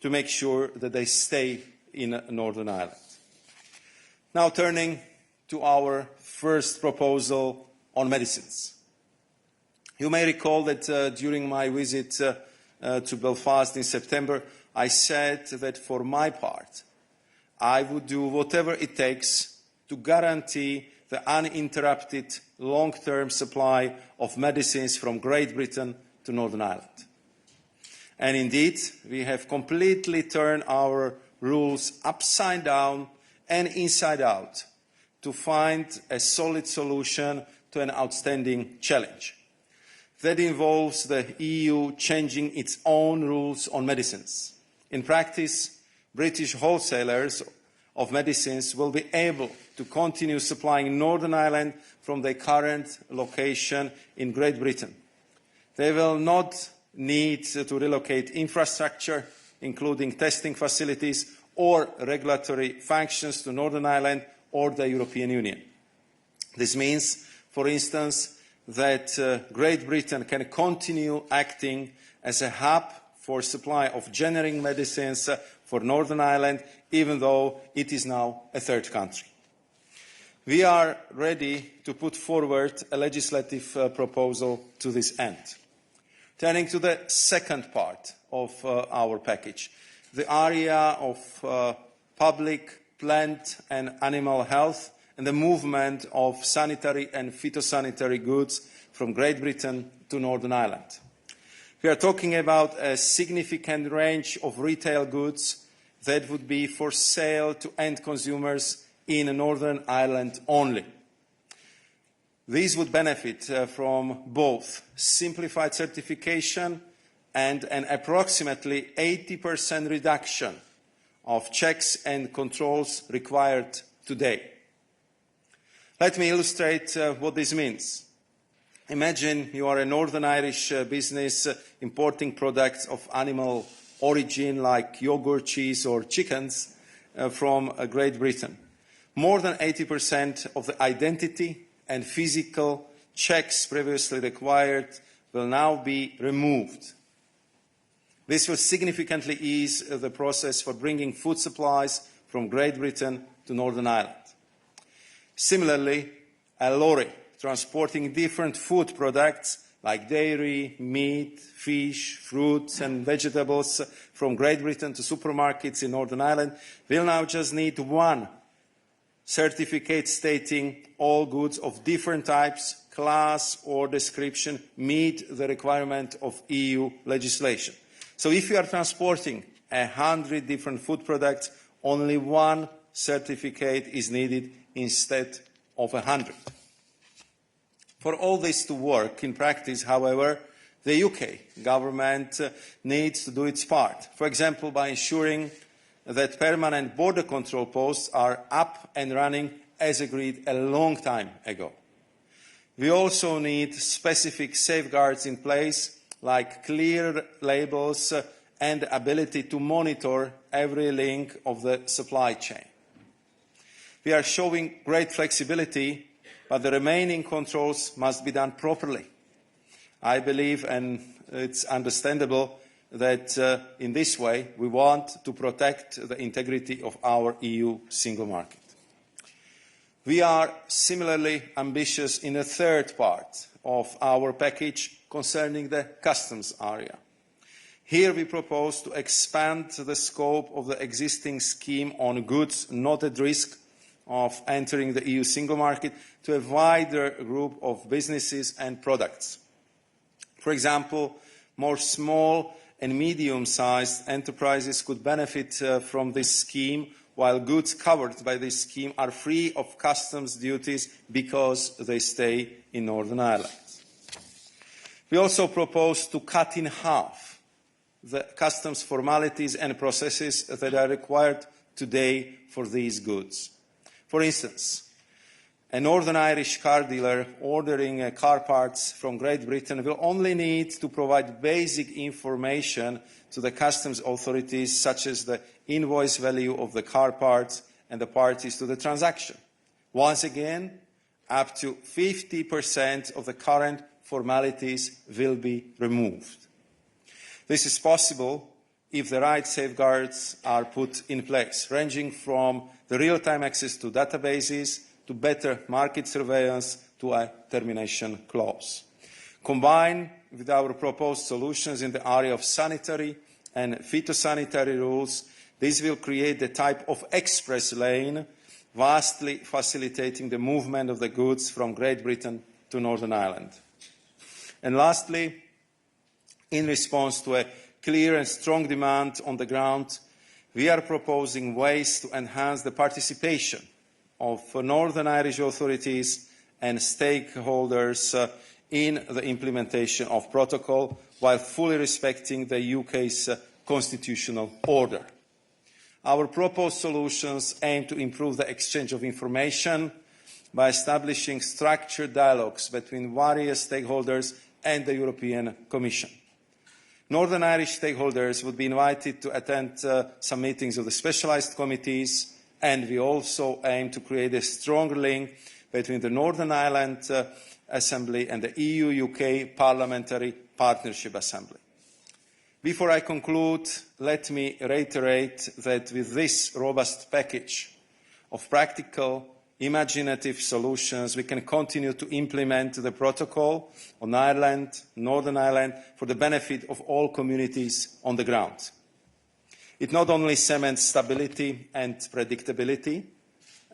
to make sure that they stay in Northern Ireland. Now turning to our first proposal on medicines. You may recall that during my visit to Belfast in September, I said that for my part, I would do whatever it takes to guarantee the uninterrupted long-term supply of medicines from Great Britain to Northern Ireland. And indeed, we have completely turned our rules upside down and inside out to find a solid solution to an outstanding challenge. That involves the EU changing its own rules on medicines. In practice, British wholesalers of medicines will be able to continue supplying Northern Ireland from their current location in Great Britain. They will not need to relocate infrastructure, including testing facilities or regulatory functions, to Northern Ireland or the European Union. This means, for instance, that Great Britain can continue acting as a hub for supply of generic medicines for Northern Ireland, even though it is now a third country. We are ready to put forward a legislative proposal to this end. Turning to the second part of our package, the area of public, plant and animal health and the movement of sanitary and phytosanitary goods from Great Britain to Northern Ireland. We are talking about a significant range of retail goods that would be for sale to end consumers in Northern Ireland only. These would benefit from both simplified certification and an approximately 80% reduction of checks and controls required today. Let me illustrate what this means. Imagine you are a Northern Irish business importing products of animal origin like yogurt, cheese or chickens from Great Britain. More than 80% of the identity and physical checks previously required will now be removed. This will significantly ease the process for bringing food supplies from Great Britain to Northern Ireland. Similarly, a lorry transporting different food products like dairy, meat, fish, fruits and vegetables from Great Britain to supermarkets in Northern Ireland will now just need one certificate stating all goods of different types, class or description meet the requirement of EU legislation. So if you are transporting 100 different food products, only one certificate is needed instead of 100. For all this to work in practice, however, the UK government needs to do its part. For example, by ensuring that permanent border control posts are up and running as agreed a long time ago. We also need specific safeguards in place, like clear labels and the ability to monitor every link of the supply chain. We are showing great flexibility, but the remaining controls must be done properly. I believe, and it's understandable, that in this way we want to protect the integrity of our EU single market. We are similarly ambitious in the third part of our package concerning the customs area. Here we propose to expand the scope of the existing scheme on goods not at risk of entering the EU single market to a wider group of businesses and products. For example, more small and medium-sized enterprises could benefit from this scheme, while goods covered by this scheme are free of customs duties because they stay in Northern Ireland. We also propose to cut in half the customs formalities and processes that are required today for these goods. For instance, a Northern Irish car dealer ordering car parts from Great Britain will only need to provide basic information to the customs authorities, such as the invoice value of the car parts and the parties to the transaction. Once again, up to 50% of the current formalities will be removed. This is possible if the right safeguards are put in place, ranging from the real-time access to databases to better market surveillance to a termination clause. Combined with our proposed solutions in the area of sanitary and phytosanitary rules, this will create the type of express lane vastly facilitating the movement of the goods from Great Britain to Northern Ireland. And lastly, in response to a clear and strong demand on the ground, we are proposing ways to enhance the participation of Northern Irish authorities and stakeholders in the implementation of protocol while fully respecting the UK's constitutional order. Our proposed solutions aim to improve the exchange of information by establishing structured dialogues between various stakeholders and the European Commission. Northern Irish stakeholders would be invited to attend some meetings of the specialised committees, and we also aim to create a strong link between the Northern Ireland Assembly and the EU-UK Parliamentary Partnership Assembly. Before I conclude, let me reiterate that with this robust package of practical, imaginative solutions, we can continue to implement the protocol on Ireland, Northern Ireland, for the benefit of all communities on the ground. It not only cements stability and predictability,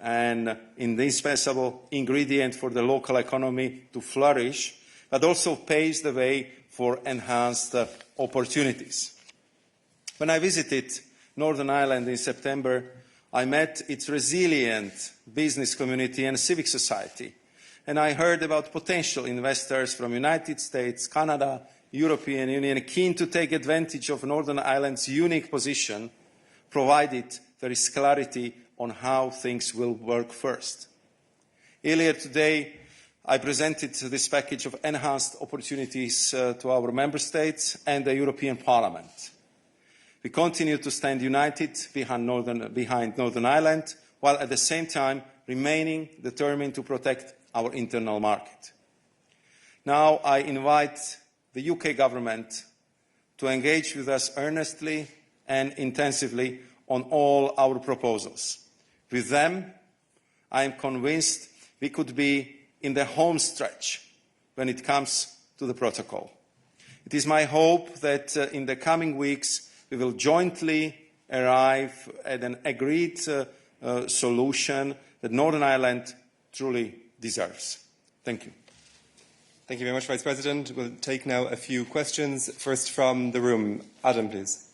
an indispensable ingredient for the local economy to flourish, but also paves the way for enhanced opportunities. When I visited Northern Ireland in September, I met its resilient business community and civic society, and I heard about potential investors from the United States, Canada, European Union, keen to take advantage of Northern Ireland's unique position, provided there is clarity on how things will work first. Earlier today, I presented this package of enhanced opportunities to our Member States and the European Parliament. We continue to stand united behind Northern Ireland, while at the same time remaining determined to protect our internal market. Now I invite the UK government to engage with us earnestly and intensively on all our proposals. With them, I am convinced we could be in the home stretch when it comes to the protocol. It is my hope that in the coming weeks we will jointly arrive at an agreed solution that Northern Ireland truly deserves. Thank you. Thank you very much, Vice President. We'll take now a few questions. First from the room. Adam, please.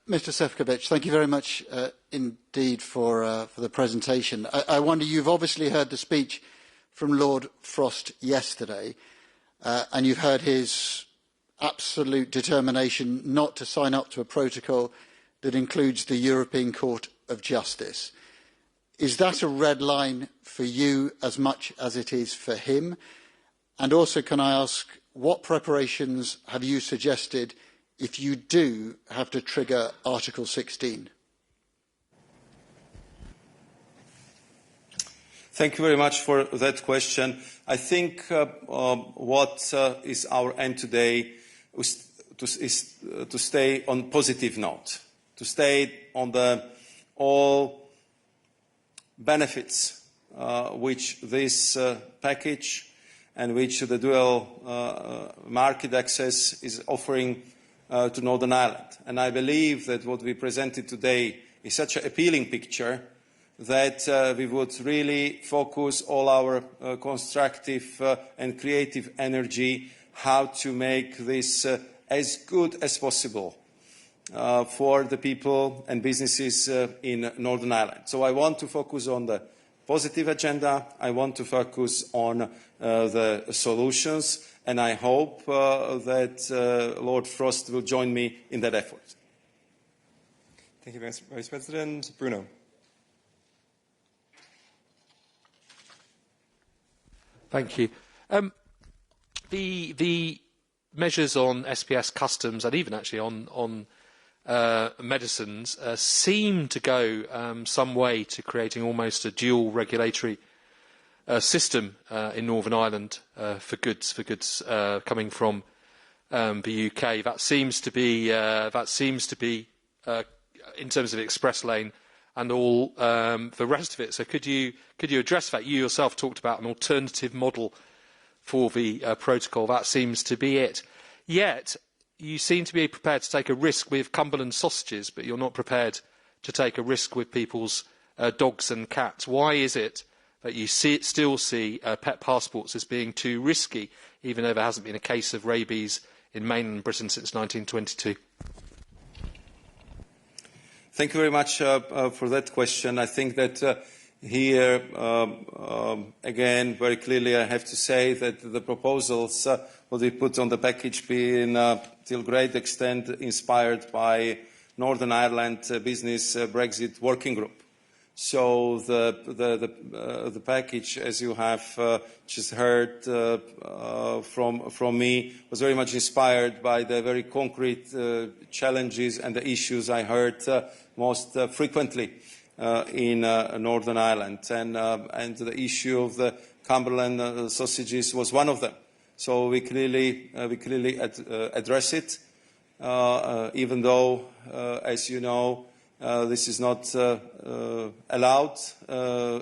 Mr. Sefcovic, thank you very much indeed for the presentation. I wonder, you've obviously heard the speech from Lord Frost yesterday, and you've heard his absolute determination not to sign up to a protocol that includes the European Court of Justice. Is that a red line for you as much as it is for him? And also, can I ask, what preparations have you suggested if you do have to trigger Article 16? Thank you very much for that question. I think what is our aim today is to stay on positive note, to stay on the all benefits which this package and which the dual market access is offering to Northern Ireland. And I believe that what we presented today is such an appealing picture that we would really focus all our constructive and creative energy how to make this as good as possible for the people and businesses in Northern Ireland. So I want to focus on the positive agenda. I want to focus on the solutions, and I hope that Lord Frost will join me in that effort. Thank you, Vice President. Bruno. Thank you. The measures on SPS customs and even actually on medicines seem to go some way to creating almost a dual regulatory system in Northern Ireland for goods coming from the UK. That seems to be in terms of express lane and all the rest of it. So could you address that? You yourself talked about an alternative model for the protocol. That seems to be it. Yet you seem to be prepared to take a risk with Cumberland sausages, but you're not prepared to take a risk with people's dogs and cats. Why is it that you still see pet passports as being too risky, even though there hasn't been a case of rabies in mainland Britain since 1922? Thank you very much for that question. I think that here, again, very clearly I have to say that the proposals what we put on the package being to a great extent inspired by Northern Ireland Business Brexit Working Group. So the package, as you have just heard from me, was very much inspired by the very concrete challenges and the issues I heard most frequently in Northern Ireland, and the issue of the Cumberland sausages was one of them. So we clearly address it, even though, as you know, this is not allowed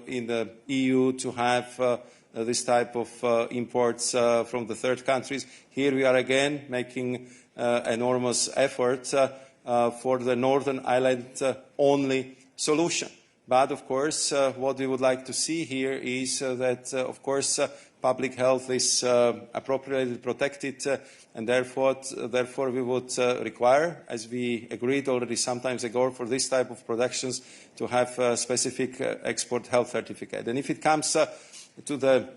in the EU to have this type of imports from the third countries. Here we are again making enormous effort for the Northern Ireland only solution. But of course, what we would like to see here is that, of course, public health is appropriately protected, and therefore we would require, as we agreed already some time ago, for this type of productions to have a specific export health certificate. And if it comes to the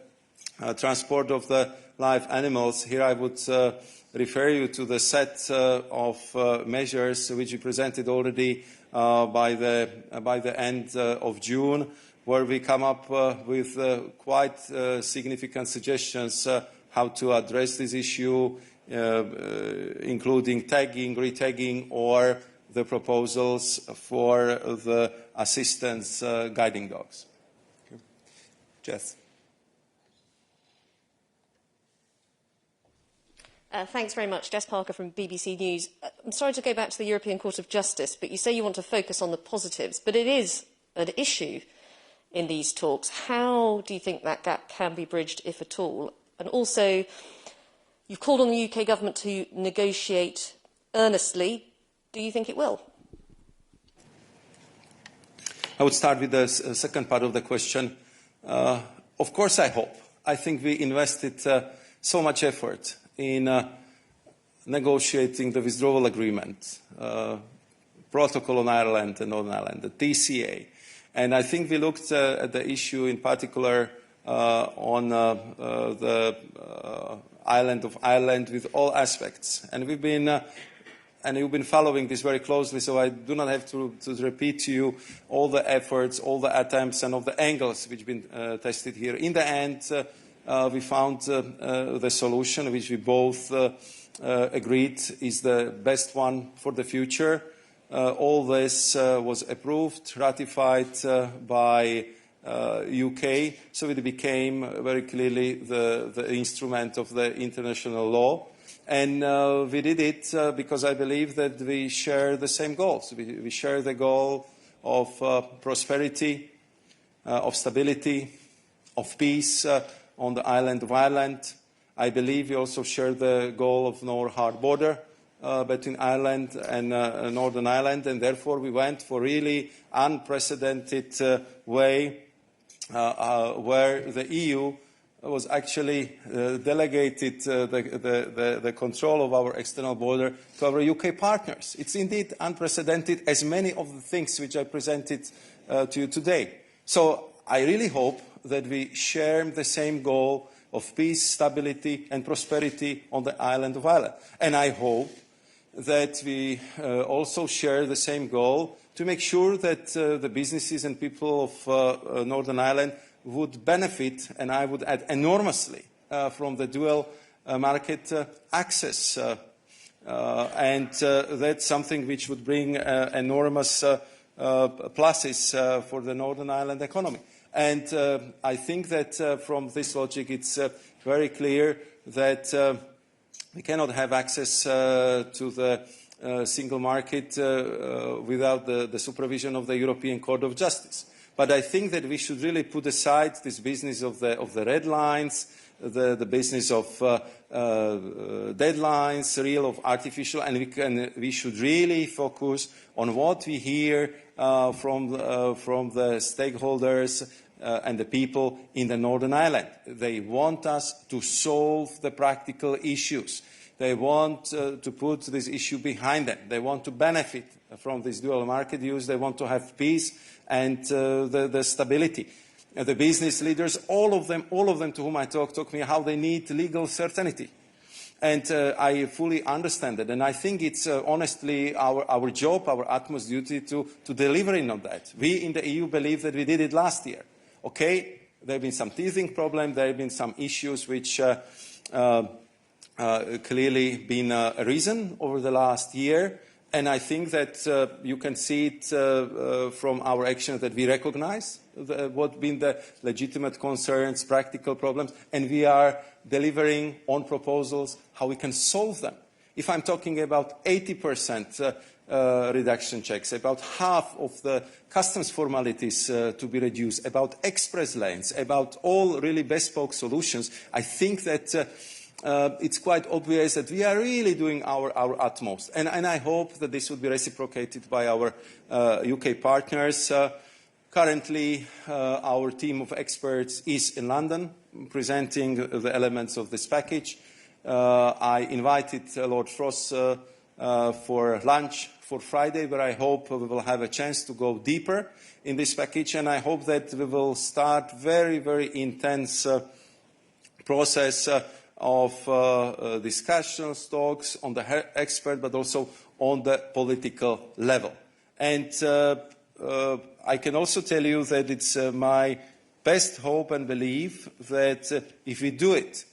transport of the live animals, here I would refer you to the set of measures which we presented already by the end of June, where we come up with quite significant suggestions how to address this issue, including tagging, retagging, or the proposals for the assistance guiding dogs. Okay. Jess. Thanks very much. Jess Parker from BBC News. I'm sorry to go back to the European Court of Justice, but you say you want to focus on the positives, but it is an issue in these talks. How do you think that gap can be bridged, if at all? And also, you've called on the UK government to negotiate earnestly. Do you think it will? I would start with the second part of the question. Of course I hope. I think we invested so much effort in negotiating the withdrawal agreement, protocol on Ireland and Northern Ireland, the TCA. And I think we looked at the issue in particular on the island of Ireland with all aspects. And you've been following this very closely, so I do not have to repeat to you all the efforts, all the attempts, and all the angles which have been tested here. In the end, we found the solution which we both agreed is the best one for the future. All this was approved, ratified by UK, so it became very clearly the instrument of the international law. And we did it because I believe that we share the same goals. We share the goal of prosperity, of stability, of peace on the island of Ireland. I believe we also share the goal of no hard border between Ireland and Northern Ireland, and therefore we went for really unprecedented way where the EU was actually delegated the control of our external border to our UK partners. It's indeed unprecedented, as many of the things which I presented to you today. So I really hope that we share the same goal of peace, stability and prosperity on the island of Ireland. And I hope that we also share the same goal to make sure that the businesses and people of Northern Ireland would benefit, and I would add enormously, from the dual market access. And that's something which would bring enormous pluses for the Northern Ireland economy. And I think that from this logic, it's very clear that we cannot have access to the single market without the supervision of the European Court of Justice. But I think that we should really put aside this business of the red lines, the business of deadlines, real of artificial, and we should really focus on what we hear from the stakeholders and the people in the Northern Ireland. They want us to solve the practical issues. They want to put this issue behind them. They want to benefit from this dual market use. They want to have peace and the stability. The business leaders, all of them to whom I talk me how they need legal certainty. And I fully understand that. And I think it's honestly our job, our utmost duty to deliver on that. We in the EU believe that we did it last year. Okay, there have been some teething problems, there have been some issues which clearly been arisen over the last year. And I think that you can see it from our actions that we recognize what have been the legitimate concerns, practical problems, and we are delivering on proposals how we can solve them. If I'm talking about 80% reduction checks, about half of the customs formalities to be reduced, about express lanes, about all really bespoke solutions, I think that it's quite obvious that we are really doing our utmost. And I hope that this would be reciprocated by our UK partners. Currently, our team of experts is in London presenting the elements of this package. I invited Lord Frost for lunch for Friday, where I hope we will have a chance to go deeper in this package, and I hope that we will start very, very intense process of discussions, talks on the expert, but also on the political level. And I can also tell you that it's my best hope and belief that if we do it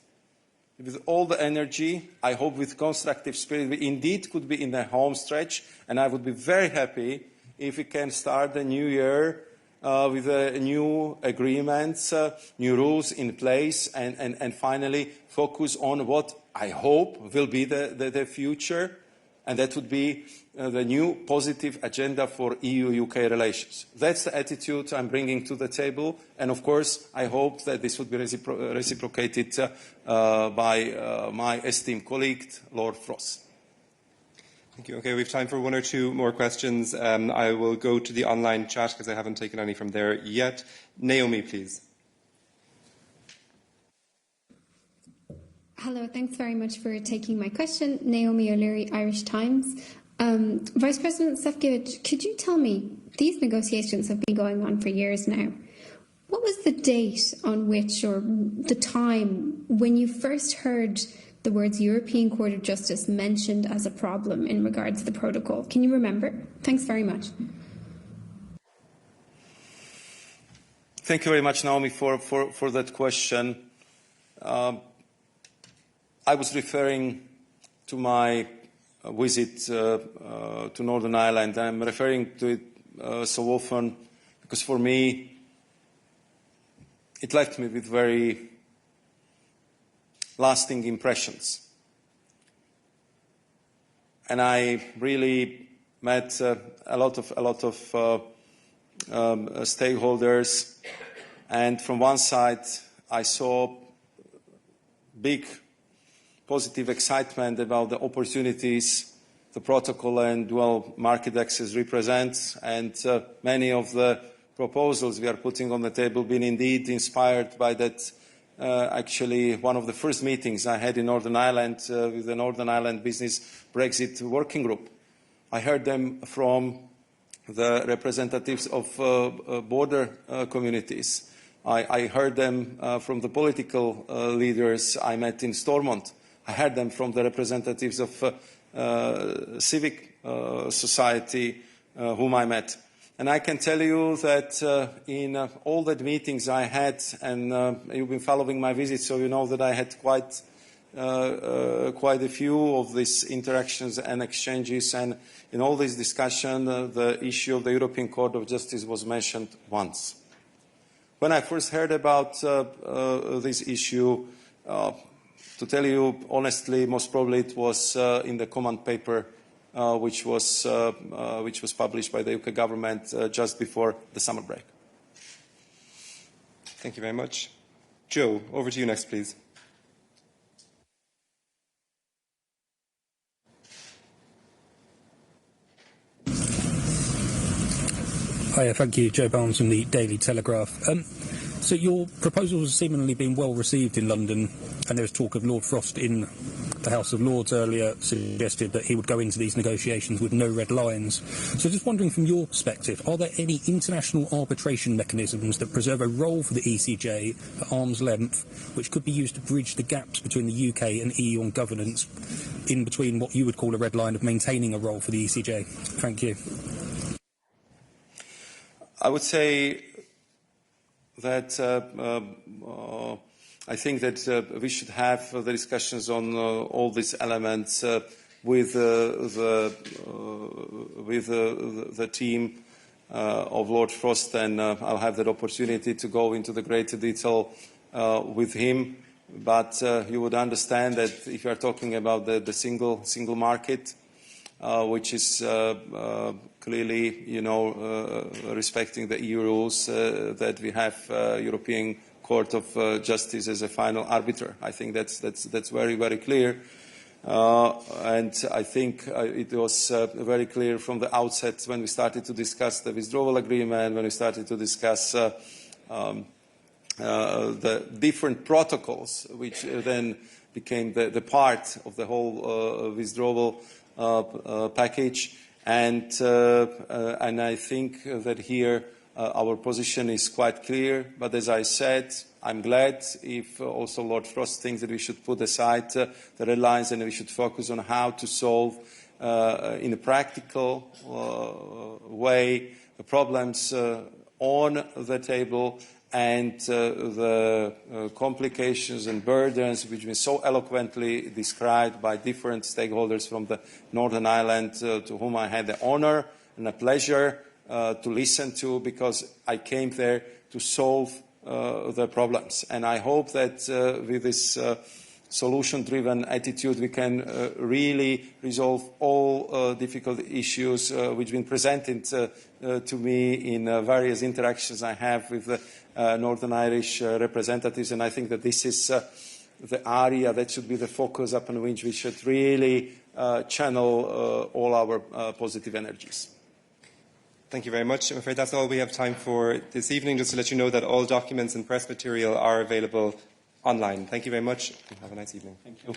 with all the energy, I hope with constructive spirit, we indeed could be in the home stretch, and I would be very happy if we can start the new year with new agreements, new rules in place, and finally focus on what I hope will be the future, and that would be the new positive agenda for EU-UK relations. That's the attitude I'm bringing to the table, and of course I hope that this would be reciprocated by my esteemed colleague, Lord Frost. Thank you. Okay, we have time for one or two more questions. I will go to the online chat because I haven't taken any from there yet. Naomi, please. Hello, thanks very much for taking my question. Naomi O'Leary, Irish Times. Vice President Sefcovic, could you tell me, these negotiations have been going on for years now. What was the date on which, or the time, when you first heard the words European Court of Justice mentioned as a problem in regards to the protocol? Can you remember? Thanks very much. Thank you very much, Naomi, for that question. I was referring to my visit to Northern Ireland. I'm referring to it so often because for me it left me with very lasting impressions. And I really met a lot of stakeholders, and from one side I saw big positive excitement about the opportunities the protocol and dual market access represents, and many of the proposals we are putting on the table been indeed inspired by that. Actually, one of the first meetings I had in Northern Ireland with the Northern Ireland Business Brexit Working Group. I heard them from the representatives of border communities. I heard them from the political leaders I met in Stormont. I heard them from the representatives of civic society whom I met. And I can tell you that in all the meetings I had, and you've been following my visits, so you know that I had quite a few of these interactions and exchanges, and in all this discussion, the issue of the European Court of Justice was mentioned once. When I first heard about this issue, to tell you honestly, most probably it was in the command paper which was published by the UK government just before the summer break. Thank you very much. Joe, over to you next, please. Hi, thank you. Joe Barnes from the Daily Telegraph. So your proposal has seemingly been well received in London, and there was talk of Lord Frost in the House of Lords earlier suggested that he would go into these negotiations with no red lines. So just wondering from your perspective, are there any international arbitration mechanisms that preserve a role for the ECJ at arm's length, which could be used to bridge the gaps between the UK and EU on governance, in between what you would call a red line of maintaining a role for the ECJ? Thank you. I would say that I think that we should have the discussions on all these elements with the team of Lord Frost, and I'll have that opportunity to go into the greater detail with him. But you would understand that if you are talking about the single market, which is clearly, respecting the EU rules, that we have European Court of Justice as a final arbiter. I think that's very, very clear. And I think it was very clear from the outset when we started to discuss the withdrawal agreement, when we started to discuss the different protocols, which then became the part of the whole withdrawal package. And I think that here our position is quite clear. But as I said, I'm glad if also Lord Frost thinks that we should put aside the red lines and we should focus on how to solve in a practical way the problems on the table, and the complications and burdens which have been so eloquently described by different stakeholders from the Northern Ireland, to whom I had the honour and the pleasure to listen to, because I came there to solve the problems. And I hope that with this solution-driven attitude we can really resolve all difficult issues which have been presented to me in various interactions I have with the Northern Irish representatives. And I think that this is the area that should be the focus upon which we should really channel all our positive energies. Thank you very much. I'm afraid that's all we have time for this evening. Just to let you know that all documents and press material are available online. Thank you very much and have a nice evening. Thank you.